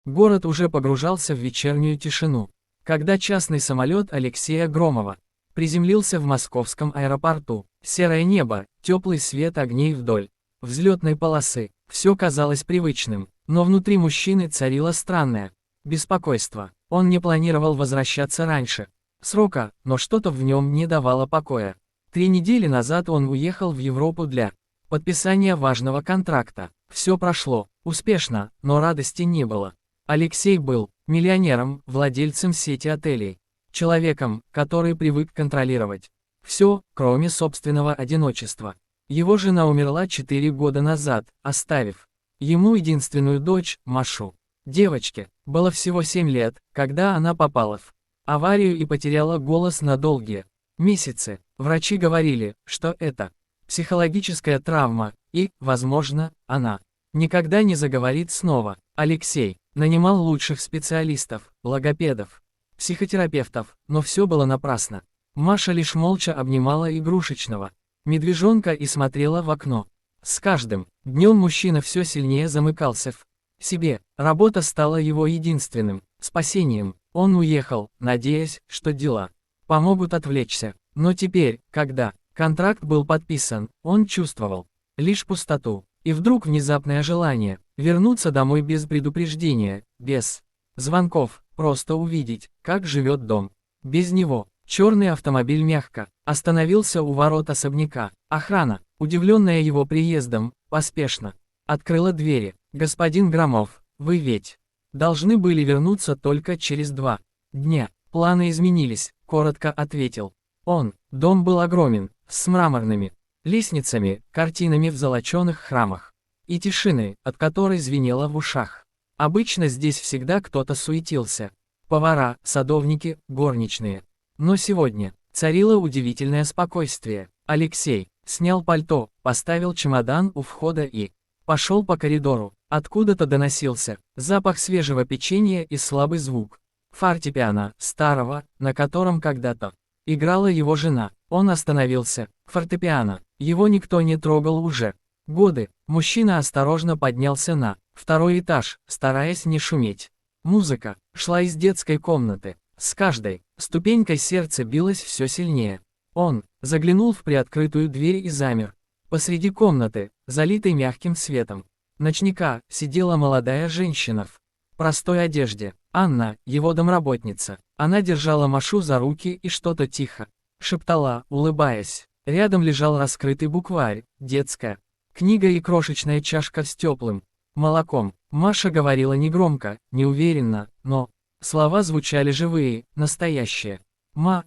Город уже погружался в вечернюю тишину, когда частный самолет Алексея Громова приземлился в московском аэропорту. Серое небо, теплый свет огней вдоль взлетной полосы. Все казалось привычным, но внутри мужчины царило странное беспокойство. Он не планировал возвращаться раньше срока, но что-то в нем не давало покоя. 3 недели назад он уехал в Европу для подписания важного контракта. Все прошло успешно, но радости не было. Алексей был миллионером, владельцем сети отелей, человеком, который привык контролировать все, кроме собственного одиночества. Его жена умерла 4 года назад, оставив ему единственную дочь, Машу. Девочке было всего 7 лет, когда она попала в аварию и потеряла голос на долгие месяцы. Врачи говорили, что это психологическая травма, и, возможно, она никогда не заговорит снова. Алексей нанимал лучших специалистов, логопедов, психотерапевтов, но все было напрасно. Маша лишь молча обнимала игрушечного медвежонка и смотрела в окно. С каждым днем мужчина все сильнее замыкался в себе. Работа стала его единственным спасением. Он уехал, надеясь, что дела помогут отвлечься. Но теперь, когда контракт был подписан, он чувствовал лишь пустоту. И вдруг внезапное желание вернуться домой без предупреждения, без звонков, просто увидеть, как живет дом. Без него. Черный автомобиль мягко остановился у ворот особняка. Охрана, удивленная его приездом, поспешно открыла двери. «Господин Громов, вы ведь должны были вернуться только через 2 дня. Планы изменились», — коротко ответил он. Дом был огромен, с мраморными лестницами, картинами в золоченых храмах и тишиной, от которой звенело в ушах. Обычно здесь всегда кто-то суетился. Повара, садовники, горничные. Но сегодня царило удивительное спокойствие. Алексей снял пальто, поставил чемодан у входа и пошел по коридору. Откуда-то доносился запах свежего печенья и слабый звук фортепиано, старого, на котором когда-то играла его жена. Он остановился. Фортепиано. Его никто не трогал уже годы. Мужчина осторожно поднялся на 2-й этаж, стараясь не шуметь. Музыка шла из детской комнаты. С каждой ступенькой сердце билось все сильнее. Он заглянул в приоткрытую дверь и замер. Посреди комнаты, залитой мягким светом ночника, сидела молодая женщина в простой одежде. Анна, его домработница. Она держала Машу за руки и что-то тихо шептала, улыбаясь. Рядом лежал раскрытый букварь, детская книга и крошечная чашка с теплым молоком. Маша говорила негромко, неуверенно, но слова звучали живые, настоящие. «Ма,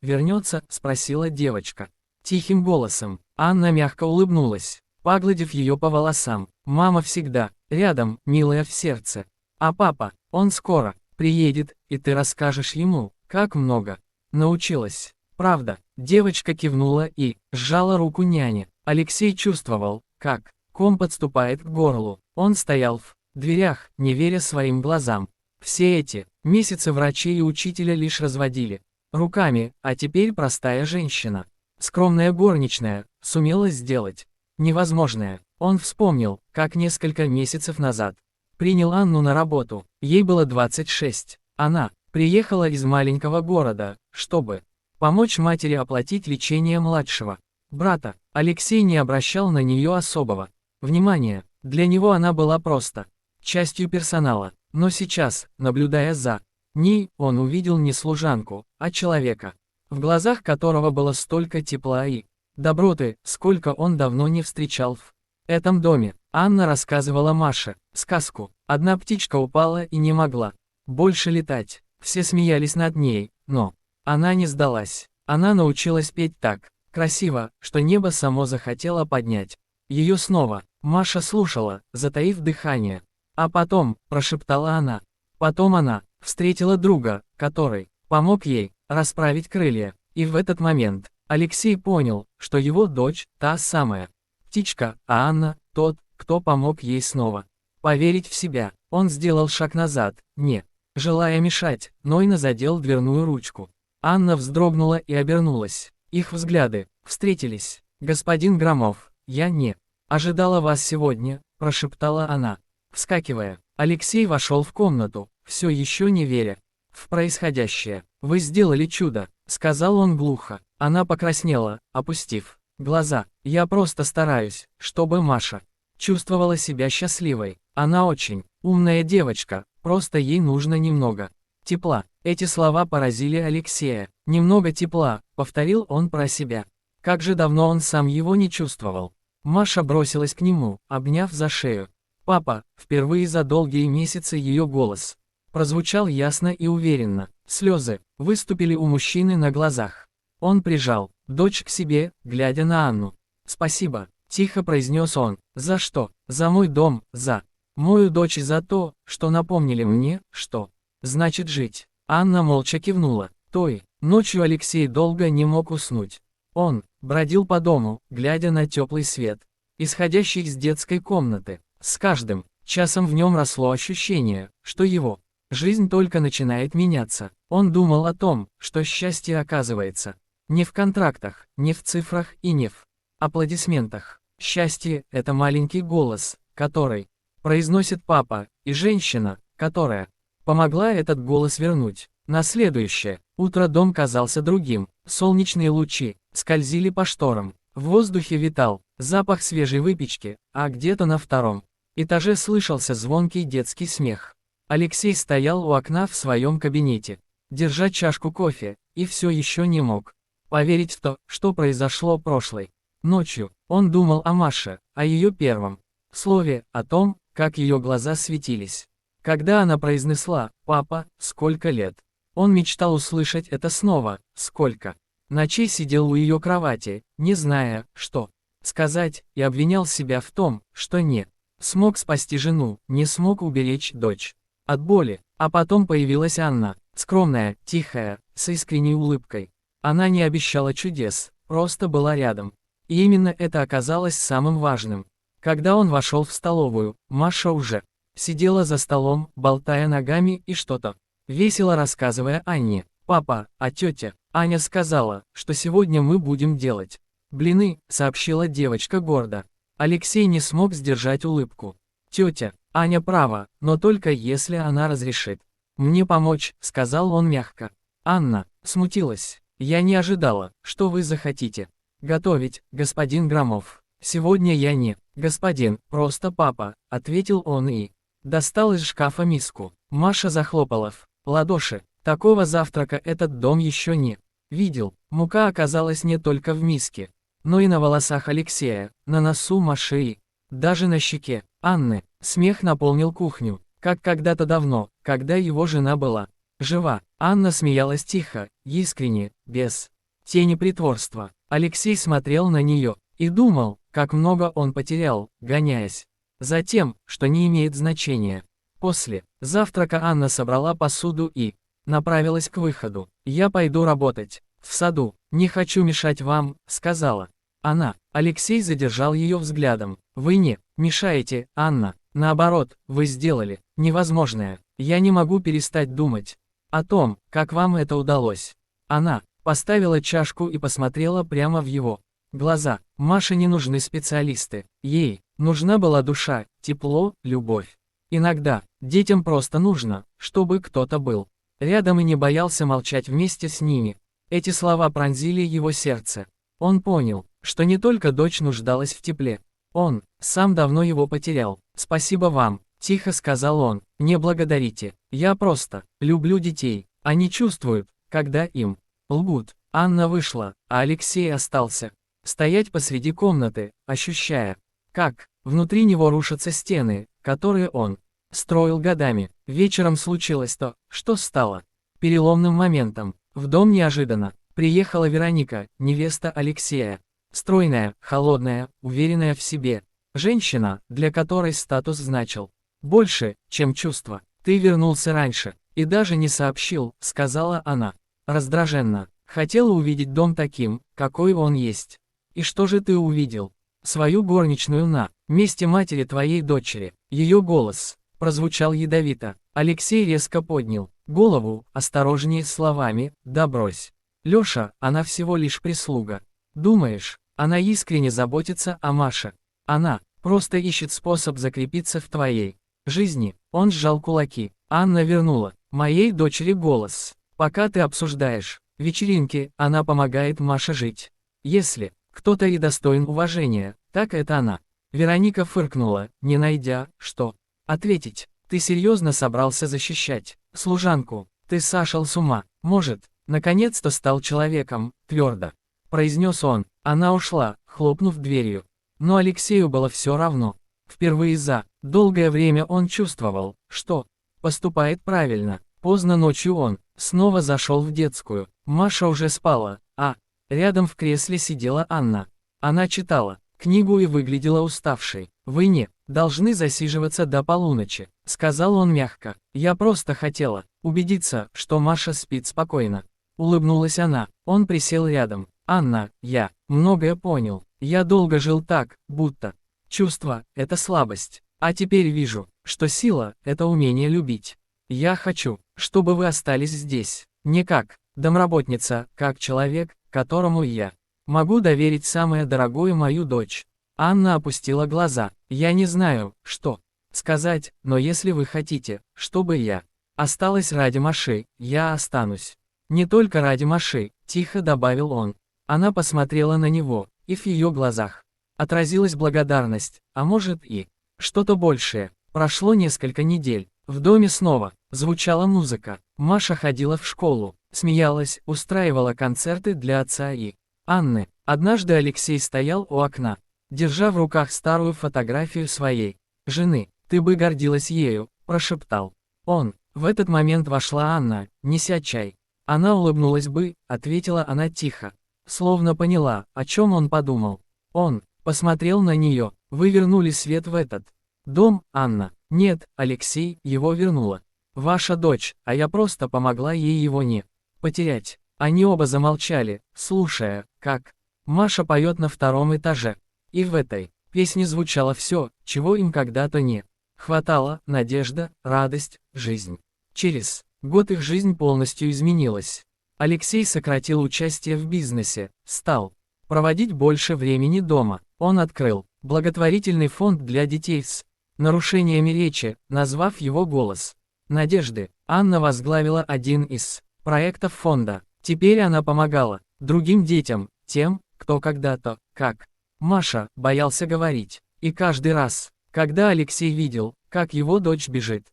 вернется?» – спросила девочка. Тихим голосом. Анна мягко улыбнулась, погладив ее по волосам. «Мама всегда рядом, милая в сердце. А папа, он скоро приедет, и ты расскажешь ему, как много научилась». «Правда?» – девочка кивнула и сжала руку няни. Алексей чувствовал, как ком подступает к горлу. Он стоял в дверях, не веря своим глазам. Все эти месяцы врачи и учителя лишь разводили руками, а теперь простая женщина, скромная горничная, сумела сделать невозможное. Он вспомнил, как несколько месяцев назад принял Анну на работу. Ей было 26. Она приехала из маленького города, чтобы помочь матери оплатить лечение младшего брата. Алексей не обращал на нее особого внимания. Для него она была просто частью персонала. Но сейчас, наблюдая за ней, он увидел не служанку, а человека, в глазах которого было столько тепла и доброты, сколько он давно не встречал в этом доме. Анна рассказывала Маше сказку. Одна птичка упала и не могла больше летать. Все смеялись над ней, но она не сдалась. Она научилась петь так красиво, что небо само захотело поднять ее снова. Маша слушала, затаив дыхание. А потом, прошептала она, потом она встретила друга, который помог ей расправить крылья. И в этот момент Алексей понял, что его дочь – та самая птичка, а Анна – тот, кто помог ей снова поверить в себя. Он сделал шаг назад, не желая мешать, но и задел дверную ручку. Анна вздрогнула и обернулась. Их взгляды встретились. «Господин Громов, я не ожидала вас сегодня», – прошептала она, вскакивая. Алексей вошел в комнату, все еще не веря в происходящее. «Вы сделали чудо», — сказал он глухо. Она покраснела, опустив глаза. «Я просто стараюсь, чтобы Маша чувствовала себя счастливой. Она очень умная девочка, просто ей нужно немного тепла». Эти слова поразили Алексея. «Немного тепла», — повторил он про себя. Как же давно он сам его не чувствовал. Маша бросилась к нему, обняв за шею. «Папа», впервые за долгие месяцы ее голос прозвучал ясно и уверенно. Слезы выступили у мужчины на глазах. Он прижал дочь к себе, глядя на Анну. «Спасибо», — тихо произнес он. «За что? За мой дом, за мою дочь и за то, что напомнили мне, что значит жить». Анна молча кивнула. Той ночью Алексей долго не мог уснуть. Он бродил по дому, глядя на теплый свет, исходящий из детской комнаты. С каждым часом в нем росло ощущение, что его жизнь только начинает меняться. Он думал о том, что счастье оказывается не в контрактах, не в цифрах и не в аплодисментах. Счастье – это маленький голос, который произносит папа, и женщина, которая помогла этот голос вернуть. На следующее утро дом казался другим. Солнечные лучи скользили по шторам. В воздухе витал запах свежей выпечки, а где-то на втором этаже слышался звонкий детский смех. Алексей стоял у окна в своем кабинете, держа чашку кофе, и все еще не мог поверить в то, что произошло прошлой ночью. Он думал о Маше, о ее первом слове, о том, как ее глаза светились, когда она произнесла «Папа, сколько лет?». Он мечтал услышать это снова, сколько ночей сидел у ее кровати, не зная, что сказать, и обвинял себя в том, что не смог спасти жену, не смог уберечь дочь от боли. А потом появилась Анна, скромная, тихая, с искренней улыбкой. Она не обещала чудес, просто была рядом. И именно это оказалось самым важным. Когда он вошел в столовую, Маша уже сидела за столом, болтая ногами и что-то весело рассказывая Анне. «Папа, а тетя?» Аня сказала, что сегодня мы будем делать блины, сообщила девочка гордо. Алексей не смог сдержать улыбку. «Тетя, Аня права, но только если она разрешит мне помочь», сказал он мягко. Анна смутилась. «Я не ожидала, что вы захотите готовить, господин Громов. Сегодня я не господин, просто папа», ответил он и достал из шкафа миску. Маша захлопала в ладоши. Такого завтрака этот дом еще не видел. Мука оказалась не только в миске, но и на волосах Алексея, на носу Маши и даже на щеке Анны. Смех наполнил кухню, как когда-то давно, когда его жена была жива. Анна смеялась тихо, искренне, без тени притворства. Алексей смотрел на нее и думал, как много он потерял, гоняясь за тем, что не имеет значения. После завтрака Анна собрала посуду и направилась к выходу. «Я пойду работать в саду, не хочу мешать вам», сказала она. Алексей задержал ее взглядом. «Вы не мешаете, Анна. Наоборот, вы сделали невозможное. Я не могу перестать думать о том, как вам это удалось». Она поставила чашку и посмотрела прямо в его глаза. Маше не нужны специалисты. Ей нужна была душа, тепло, любовь. Иногда детям просто нужно, чтобы кто-то был рядом и не боялся молчать вместе с ними. Эти слова пронзили его сердце. Он понял, что не только дочь нуждалась в тепле. Он сам давно его потерял. «Спасибо вам», – тихо сказал он. «Не благодарите. Я просто люблю детей. Они чувствуют, когда им лгут». Анна вышла, а Алексей остался стоять посреди комнаты, ощущая, как внутри него рушатся стены, которые он строил годами. Вечером случилось то, что стало переломным моментом. В дом неожиданно приехала Вероника, невеста Алексея. Стройная, холодная, уверенная в себе. Женщина, для которой статус значил больше, чем чувство. «Ты вернулся раньше и даже не сообщил», — сказала она. Раздраженно. «Хотела увидеть дом таким, какой он есть». «И что же ты увидел?» «Свою горничную на месте матери твоей дочери». Ее голос прозвучал ядовито. Алексей резко поднял голову, осторожнее с словами «Да брось. Лёша, она всего лишь прислуга. Думаешь, она искренне заботится о Маше? Она просто ищет способ закрепиться в твоей жизни. Он сжал кулаки. Анна вернула моей дочери голос. Пока ты обсуждаешь вечеринки, она помогает Маше жить. Если кто-то и достоин уважения, так это она. Вероника фыркнула, не найдя, что ответить. Ты серьезно собрался защищать служанку? Ты сошел с ума. Может, наконец-то стал человеком, твердо произнес он. Она ушла, хлопнув дверью. Но Алексею было все равно. Впервые за долгое время он чувствовал, что поступает правильно. Поздно ночью он снова зашел в детскую. Маша уже спала, а рядом в кресле сидела Анна. Она читала книгу и выглядела уставшей. «Вы не должны засиживаться до полуночи», — сказал он мягко. «Я просто хотела убедиться, что Маша спит спокойно». Улыбнулась она. Он присел рядом. «Анна, я многое понял. Я долго жил так, будто чувство — это слабость. А теперь вижу, что сила — это умение любить. Я хочу, чтобы вы остались здесь. Не как домработница, как человек, которому я могу доверить самое дорогое мою дочь». Анна опустила глаза. «Я не знаю, что сказать, но если вы хотите, чтобы я осталась ради Маши, я останусь. Не только ради Маши», — тихо добавил он. Она посмотрела на него, и в ее глазах отразилась благодарность, а может и что-то большее. Прошло несколько недель. В доме снова звучала музыка. Маша ходила в школу, смеялась, устраивала концерты для отца и Анны. Однажды Алексей стоял у окна, держа в руках старую фотографию своей жены. «Ты бы гордилась ею», – прошептал он. В этот момент вошла Анна, неся чай. «Она улыбнулась бы», – ответила она тихо, словно поняла, о чем он подумал. Он посмотрел на нее. «Вы вернули свет в этот дом, Анна?» «Нет, Алексей, его вернула ваша дочь, а я просто помогла ей его не потерять». Они оба замолчали, слушая, как Маша поет на втором этаже. И в этой песне звучало все, чего им когда-то не хватало: надежда, радость, жизнь. Через год их жизнь полностью изменилась. Алексей сократил участие в бизнесе, стал проводить больше времени дома. Он открыл благотворительный фонд для детей с нарушениями речи, назвав его «Голос надежды». Анна возглавила один из проектов фонда. Теперь она помогала другим детям, тем, кто когда-то, как Маша, боялся говорить. И каждый раз, когда Алексей видел, как его дочь бежит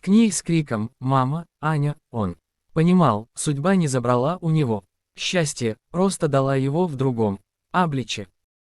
к ней с криком «Мама, Аня», он понимал, судьба не забрала у него счастье, просто дала его в другом обличье.